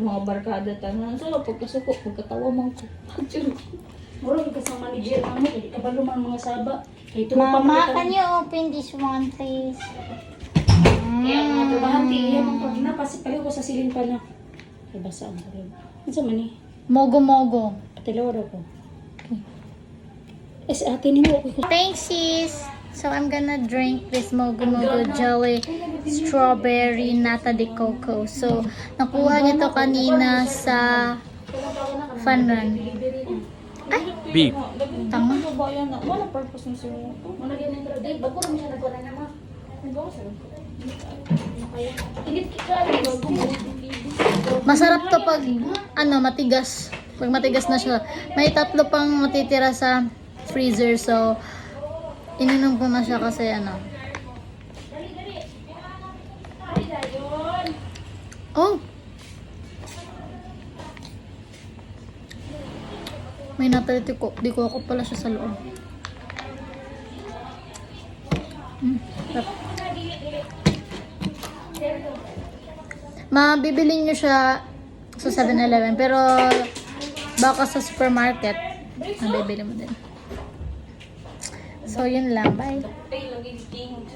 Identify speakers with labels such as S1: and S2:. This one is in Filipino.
S1: Mga barkada tanan. So, pagkasuko, pagkatawa man ko.
S2: Murag ka sa manager mo, hindi ka ba lumang mga saba? Kay tropa man
S3: Mama,
S2: kita-
S3: can you open this one, please?
S2: Kaya ang mga trabahanti, iya mong pag napasip kayo ko sa silin pa na. Ay, basa ang karoon. Ano sa mani?
S3: Mogo-mogo.
S2: Patilaw daw ko. Eh, sa atin mo.
S3: Thanks, sis. So, I'm gonna drink this mogo-mogo jelly strawberry nata de coco. So, nakuha nito kanina sa Fun Run. Ay,
S4: Beef.
S3: tama.
S1: Bayan na. Wala purpose ng sumo.
S2: Muna ganyan pero dahil bago naman siya nagwala na ma. Init ka
S3: Masarap to pag matigas. Pag matigas na siya. May 3 pang matitira sa freezer. So, ininom ko na siya kasi Oh! May nataliti ko. Di ko ako pala siya sa loob. Sarap. Mabibili nyo siya sa 7-Eleven. Pero baka sa supermarket, mabibili mo din. So, yun lang. Bye.